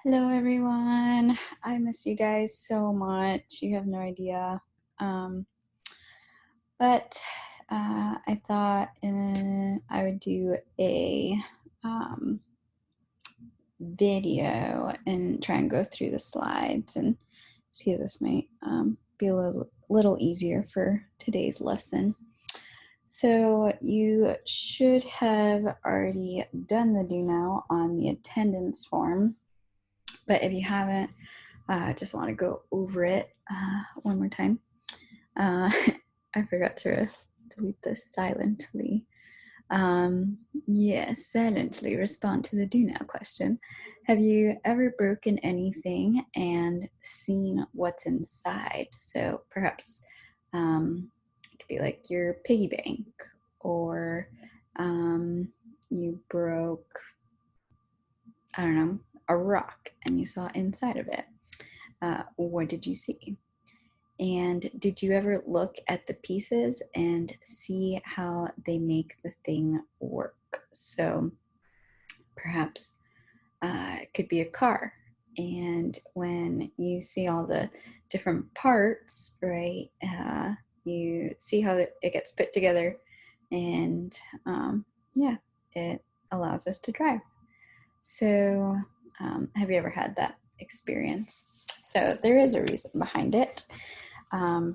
Hello, everyone. I miss you guys so much. You have no idea. Um, but I thought I would do a um, video and try and go through the slides and see if this might be a little easier for today's lesson. So you should have already done the do now on the attendance form, but if you haven't, I just want to go over it one more time. I forgot to delete this silently. Yes, silently respond to the do now question. Have you ever broken anything and seen what's inside? So perhaps it could be like your piggy bank, or you broke, I don't know, a rock and you saw inside of it. What did you see? And did you ever look at the pieces and see how they make the thing work? So perhaps it could be a car. And when you see all the different parts, right, you see how it gets put together. And yeah, it allows us to drive. So have you ever had that experience? So there is a reason behind it,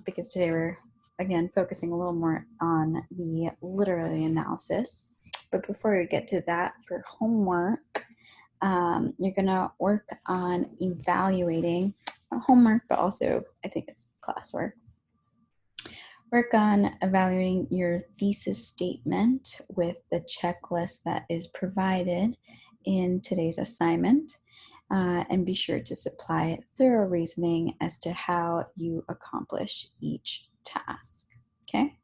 because today we're again focusing a little more on the literary analysis. But before we get to that, for homework, you're going to work on evaluating homework, but also I think it's classwork. Work on evaluating your thesis statement with the checklist that is provided in today's assignment, and be sure to supply thorough reasoning as to how you accomplish each task. Okay,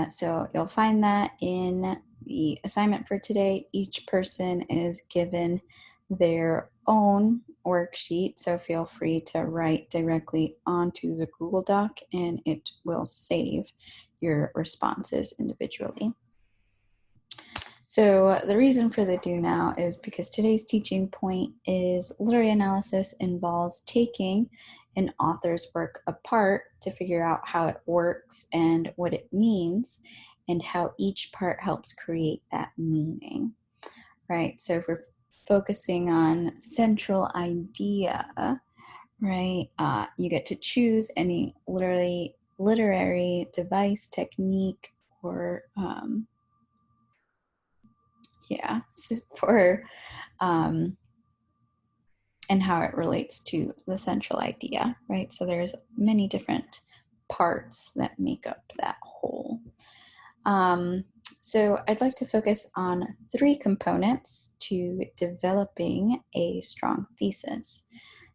so you'll find that in the assignment for today. Each person is given their own worksheet, so feel free to write directly onto the Google Doc and it will save your responses individually. So the reason for the do now is because today's teaching point is literary analysis involves taking an author's work apart to figure out how it works and what it means and how each part helps create that meaning, right? So if we're focusing on central idea, right, you get to choose any literary device, technique, or for and how it relates to the central idea, right? So there's many different parts that make up that whole. So I'd like to focus on three components to developing a strong thesis.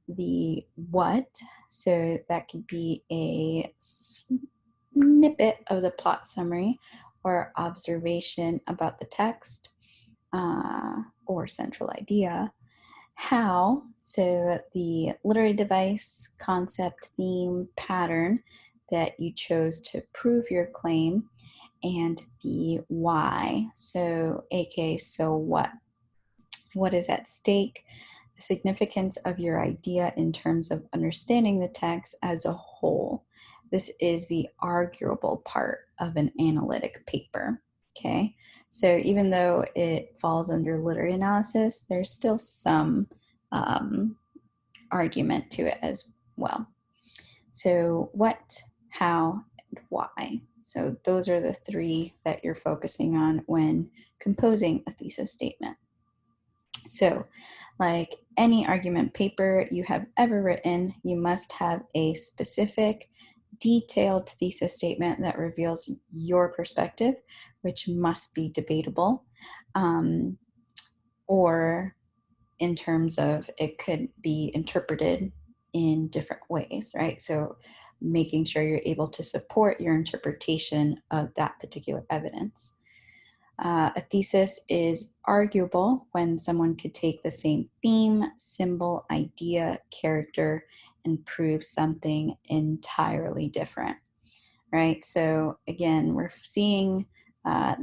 The what, so that could be a snippet of the plot summary or observation about the text, or central idea. How, so the literary device, concept, theme, pattern that you chose to prove your claim, and the why, so aka so what is at stake, the significance of your idea in terms of understanding the text as a whole. This is the arguable part of an analytic paper. Okay, so even though it falls under literary analysis, there's still some argument to it as well. So what, how, and why. So those are the three that you're focusing on when composing a thesis statement. So like any argument paper you have ever written, you must have a specific, detailed thesis statement that reveals your perspective, which must be debatable, or in terms of it could be interpreted in different ways, right? So making sure you're able to support your interpretation of that particular evidence. A thesis is arguable when someone could take the same theme, symbol, idea, character, and prove something entirely different, right? So again, we're seeing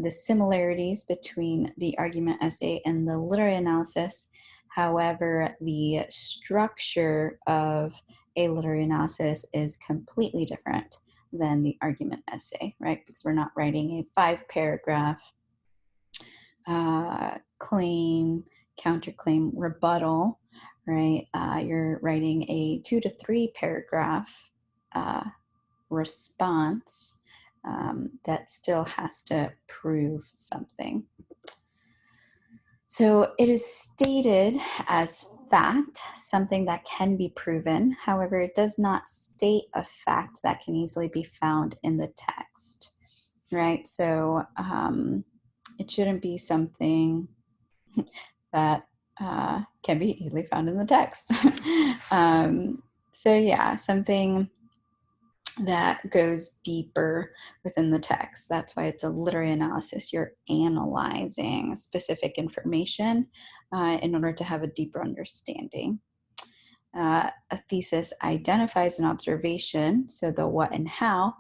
the similarities between the argument essay and the literary analysis. However, the structure of a literary analysis is completely different than the argument essay, right? Because we're not writing a 5-paragraph claim, counterclaim, rebuttal, right? You're writing a 2 to 3 paragraph response that still has to prove something. So it is stated as fact, something that can be proven. However, it does not state a fact that can easily be found in the text, right? So it shouldn't be something that can be easily found in the text. So yeah, something that goes deeper within the text. That's why it's a literary analysis. You're analyzing specific information in order to have a deeper understanding. A thesis identifies an observation, so the what and how,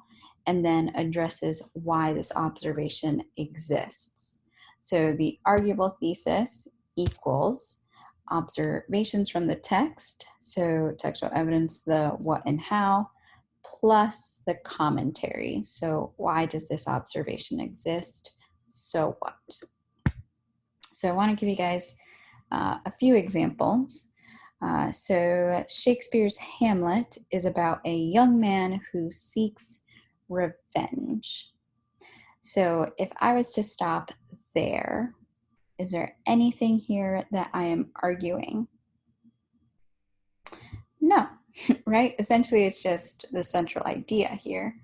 and then addresses why this observation exists. So the arguable thesis equals observations from the text, so textual evidence, the what and how, plus the commentary. So why does this observation exist? So what? So I want to give you guys a few examples. So Shakespeare's Hamlet is about a young man who seeks revenge. So if I was to stop there, is there anything here that I am arguing? No, right? Essentially, it's just the central idea here.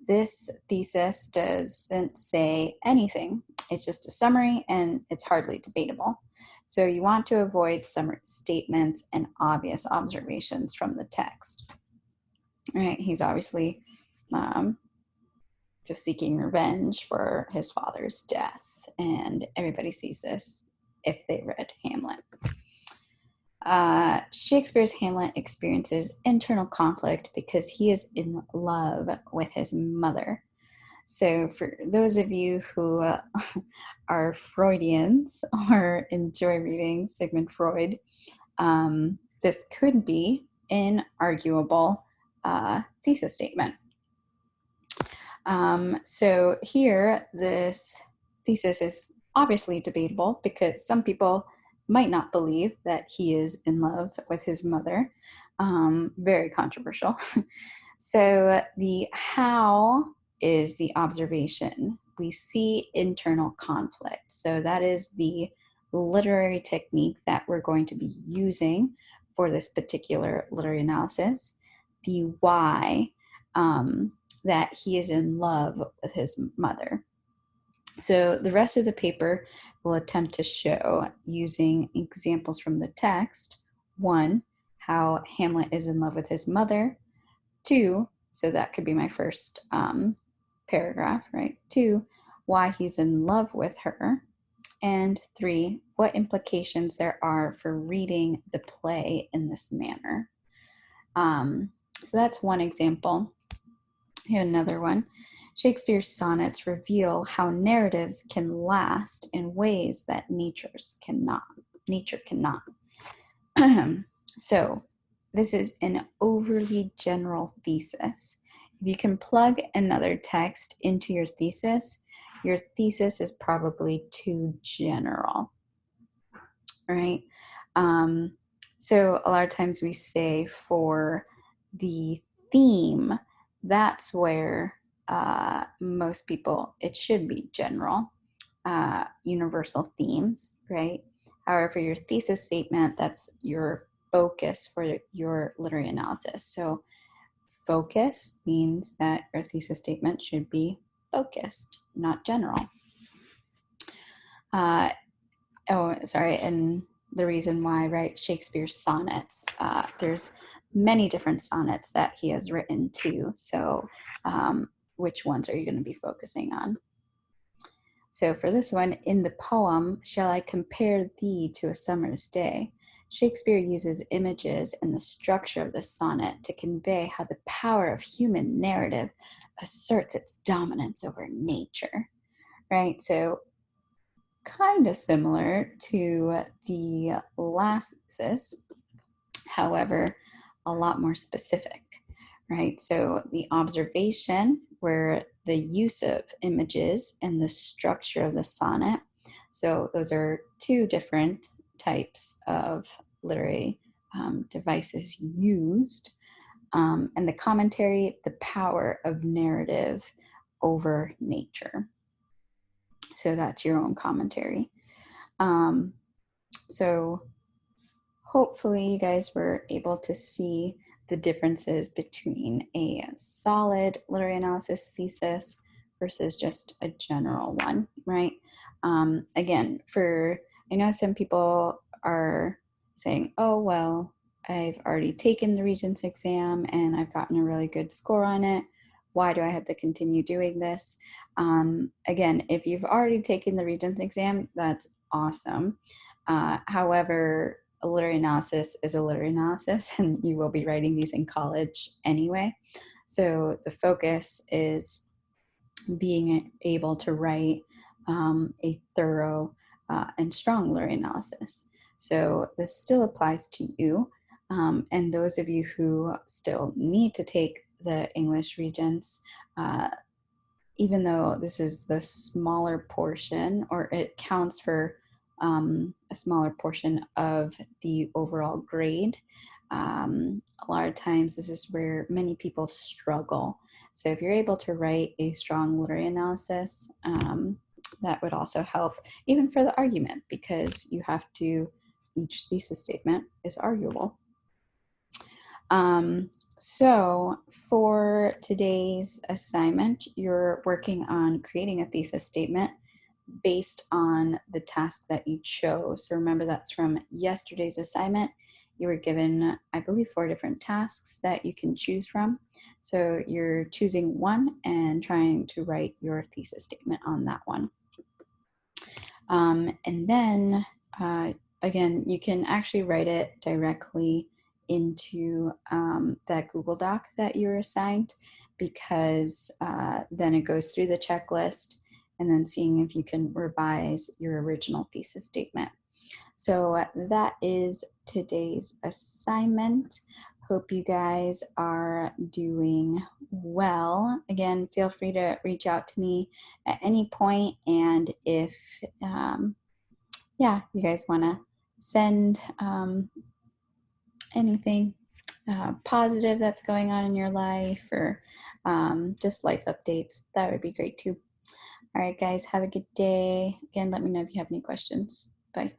This thesis doesn't say anything. It's just a summary and it's hardly debatable. So you want to avoid summary statements and obvious observations from the text. Right? He's obviously just seeking revenge for his father's death, and everybody sees this if they read Hamlet. Shakespeare's Hamlet experiences internal conflict because he is in love with his mother. So for those of you who are Freudians or enjoy reading Sigmund Freud, this could be an arguable thesis statement. So here, this thesis is obviously debatable because some people might not believe that he is in love with his mother. Very controversial. So the how is the observation. We see internal conflict. So that is the literary technique that we're going to be using for this particular literary analysis. The why, that he is in love with his mother. So the rest of the paper will attempt to show, using examples from the text, 1, how Hamlet is in love with his mother, 2, so that could be my first paragraph, right? 2, why he's in love with her, and 3, what implications there are for reading the play in this manner. So that's one example. Here's another one. Shakespeare's sonnets reveal how narratives can last in ways that nature cannot. So this is an overly general thesis. If you can plug another text into your thesis is probably too general, right? So a lot of times we say for the theme, that's where most people, it should be general, universal themes, right? However, your thesis statement, that's your focus for your literary analysis. So focus means that your thesis statement should be focused, not general. And the reason why, right, Shakespeare's sonnets, there's many different sonnets that he has written too. So which ones are you going to be focusing on? So for this one, in the poem, Shall I Compare Thee to a Summer's Day? Shakespeare uses images and the structure of the sonnet to convey how the power of human narrative asserts its dominance over nature, right? So kind of similar to the last thesis, however, a lot more specific, right? So the observation where the use of images and the structure of the sonnet. So those are two different types of literary devices used. And the commentary, the power of narrative over nature. So that's your own commentary. Um, so hopefully you guys were able to see the differences between a solid literary analysis thesis versus just a general one, right? Again, I know some people are saying, oh, well, I've already taken the Regents exam and I've gotten a really good score on it. Why do I have to continue doing this? Again, if you've already taken the Regents exam, that's awesome. However, a literary analysis is a literary analysis, and you will be writing these in college anyway. So the focus is being able to write a thorough and strong literary analysis. So this still applies to you. And those of you who still need to take the English Regents, even though this is the smaller portion, or it counts for a smaller portion of the overall grade, a lot of times this is where many people struggle. So if you're able to write a strong literary analysis, that would also help even for the argument, because you have to, each thesis statement is arguable. So for today's assignment, you're working on creating a thesis statement based on the task that you chose. So remember, that's from yesterday's assignment. You were given, I believe, 4 different tasks that you can choose from. So you're choosing one and trying to write your thesis statement on that one. And then, again, you can actually write it directly into that Google Doc that you're assigned, because then it goes through the checklist and then seeing if you can revise your original thesis statement. So that is today's assignment. Hope you guys are doing well. Again, feel free to reach out to me at any point, and if yeah, you guys want to send anything positive that's going on in your life, or just life updates, that would be great too. All right, guys, have a good day. Again, let me know if you have any questions. Bye.